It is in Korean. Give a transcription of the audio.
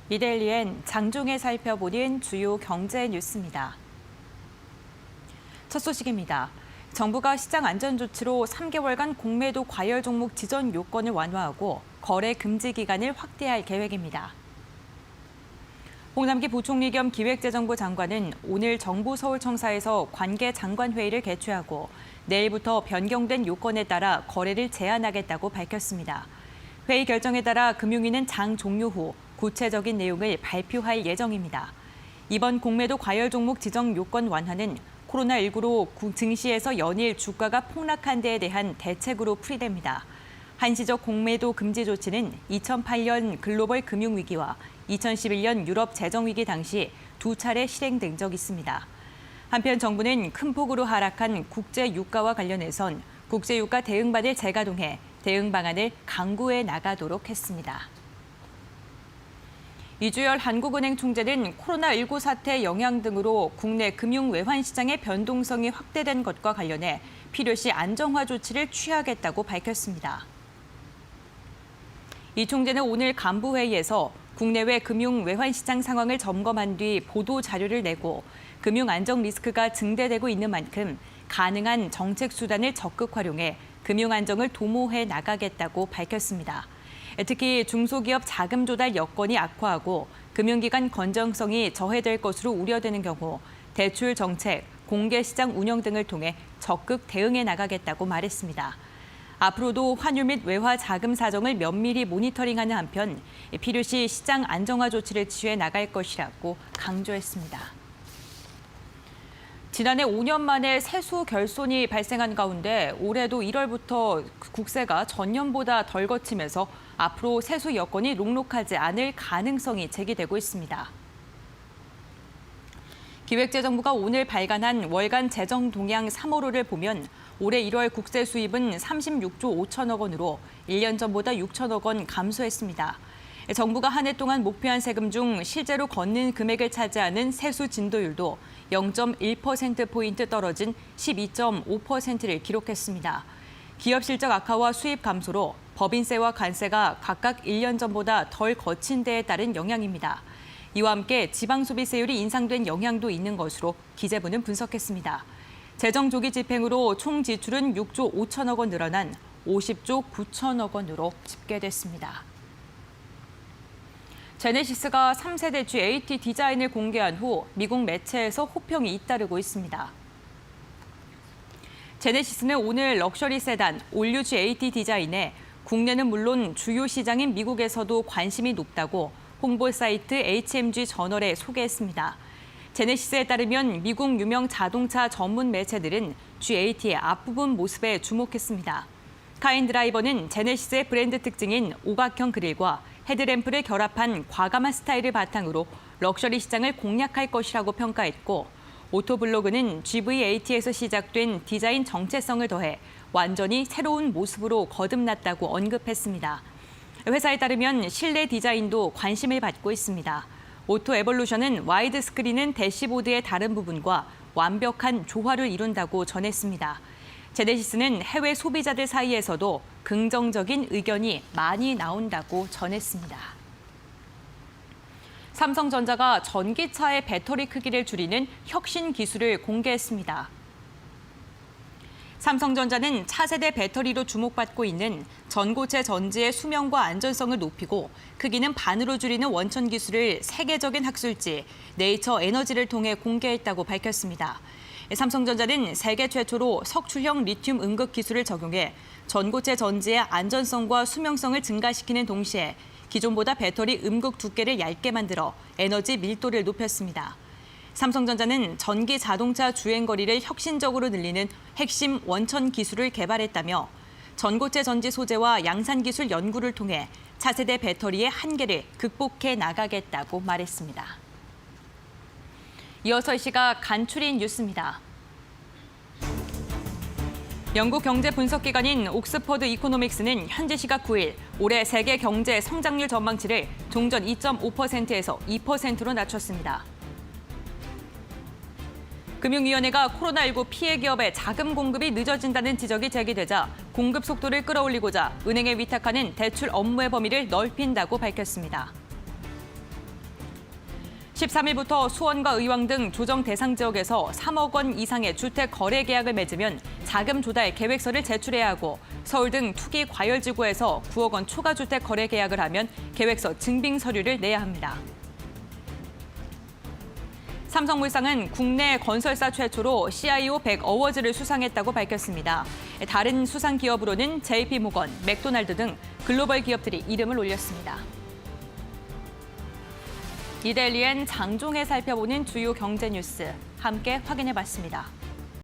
이데일리엔 장중에 살펴보는 주요 경제 뉴스입니다. 첫 소식입니다. 정부가 시장 안전 조치로 3개월간 공매도 과열 종목 지정 요건을 완화하고 거래 금지 기간을 확대할 계획입니다. 홍남기 부총리 겸 기획재정부 장관은 오늘 정부 서울청사에서 관계 장관회의를 개최하고 내일부터 변경된 요건에 따라 거래를 제한하겠다고 밝혔습니다. 회의 결정에 따라 금융위는 장 종료 후 구체적인 내용을 발표할 예정입니다. 이번 공매도 과열 종목 지정 요건 완화는 코로나19로 증시에서 연일 주가가 폭락한 데에 대한 대책으로 풀이됩니다. 한시적 공매도 금지 조치는 2008년 글로벌 금융위기와 2011년 유럽 재정위기 당시 두 차례 실행된 적이 있습니다. 한편 정부는 큰 폭으로 하락한 국제 유가와 관련해선 국제 유가 대응반을 재가동해 대응 방안을 강구해 나가도록 했습니다. 이주열 한국은행 총재는 코로나19 사태 영향 등으로 국내 금융 외환 시장의 변동성이 확대된 것과 관련해 필요시 안정화 조치를 취하겠다고 밝혔습니다. 이 총재는 오늘 간부회의에서 국내외 금융 외환 시장 상황을 점검한 뒤 보도 자료를 내고 금융 안정 리스크가 증대되고 있는 만큼 가능한 정책 수단을 적극 활용해 금융 안정을 도모해 나가겠다고 밝혔습니다. 특히 중소기업 자금 조달 여건이 악화하고 금융기관 건전성이 저해될 것으로 우려되는 경우 대출 정책, 공개시장 운영 등을 통해 적극 대응해 나가겠다고 말했습니다. 앞으로도 환율 및 외화 자금 사정을 면밀히 모니터링하는 한편 필요시 시장 안정화 조치를 취해 나갈 것이라고 강조했습니다. 지난해 5년 만에 세수 결손이 발생한 가운데 올해도 1월부터 국세가 전년보다 덜 거치면서 앞으로 세수 여건이 녹록하지 않을 가능성이 제기되고 있습니다. 기획재정부가 오늘 발간한 월간 재정 동향 3월호를 보면 올해 1월 국세 수입은 36조 5천억 원으로 1년 전보다 6천억 원 감소했습니다. 정부가 한 해 동안 목표한 세금 중 실제로 걷는 금액을 차지하는 세수 진도율도 0.1%포인트 떨어진 12.5%를 기록했습니다. 기업 실적 악화와 수입 감소로 법인세와 관세가 각각 1년 전보다 덜 거친 데에 따른 영향입니다. 이와 함께 지방소비세율이 인상된 영향도 있는 것으로 기재부는 분석했습니다. 재정 조기 집행으로 총 지출은 6조 5천억 원 늘어난 50조 9천억 원으로 집계됐습니다. 제네시스가 3세대 G80 디자인을 공개한 후 미국 매체에서 호평이 잇따르고 있습니다. 제네시스는 오늘 럭셔리 세단 올류 G80 디자인에 국내는 물론 주요 시장인 미국에서도 관심이 높다고 홍보 사이트 HMG 저널에 소개했습니다. 제네시스에 따르면 미국 유명 자동차 전문 매체들은 G80의 앞부분 모습에 주목했습니다. 카인 드라이버는 제네시스의 브랜드 특징인 오각형 그릴과 헤드램프를 결합한 과감한 스타일을 바탕으로 럭셔리 시장을 공략할 것이라고 평가했고 오토블로그는 GV80에서 시작된 디자인 정체성을 더해 완전히 새로운 모습으로 거듭났다고 언급했습니다. 회사에 따르면 실내 디자인도 관심을 받고 있습니다. 오토 에볼루션은 와이드 스크린은 대시보드의 다른 부분과 완벽한 조화를 이룬다고 전했습니다. 제네시스는 해외 소비자들 사이에서도 긍정적인 의견이 많이 나온다고 전했습니다. 삼성전자가 전기차의 배터리 크기를 줄이는 혁신 기술을 공개했습니다. 삼성전자는 차세대 배터리로 주목받고 있는 전고체 전지의 수명과 안전성을 높이고 크기는 반으로 줄이는 원천 기술을 세계적인 학술지 네이처 에너지를 통해 공개했다고 밝혔습니다. 삼성전자는 세계 최초로 석출형 리튬 응급 기술을 적용해 전고체 전지의 안전성과 수명성을 증가시키는 동시에 기존보다 배터리 음극 두께를 얇게 만들어 에너지 밀도를 높였습니다. 삼성전자는 전기 자동차 주행거리를 혁신적으로 늘리는 핵심 원천 기술을 개발했다며 전고체 전지 소재와 양산 기술 연구를 통해 차세대 배터리의 한계를 극복해 나가겠다고 말했습니다. 이어서 이 시각 간추린 뉴스입니다. 영국 경제 분석기관인 옥스퍼드 이코노믹스는 현지 시각 9일 올해 세계 경제 성장률 전망치를 종전 2.5%에서 2%로 낮췄습니다. 금융위원회가 코로나19 피해 기업의 자금 공급이 늦어진다는 지적이 제기되자 공급 속도를 끌어올리고자 은행에 위탁하는 대출 업무의 범위를 넓힌다고 밝혔습니다. 13일부터 수원과 의왕 등 조정 대상 지역에서 3억 원 이상의 주택 거래 계약을 맺으면 자금 조달 계획서를 제출해야 하고 서울 등 투기 과열지구에서 9억 원 초과 주택 거래 계약을 하면 계획서 증빙 서류를 내야 합니다. 삼성물산은 국내 건설사 최초로 CIO 100 어워즈를 수상했다고 밝혔습니다. 다른 수상 기업으로는 JP모건, 맥도날드 등 글로벌 기업들이 이름을 올렸습니다. 이데일리엔 장종에 살펴보는 주요 경제 뉴스 함께 확인해봤습니다.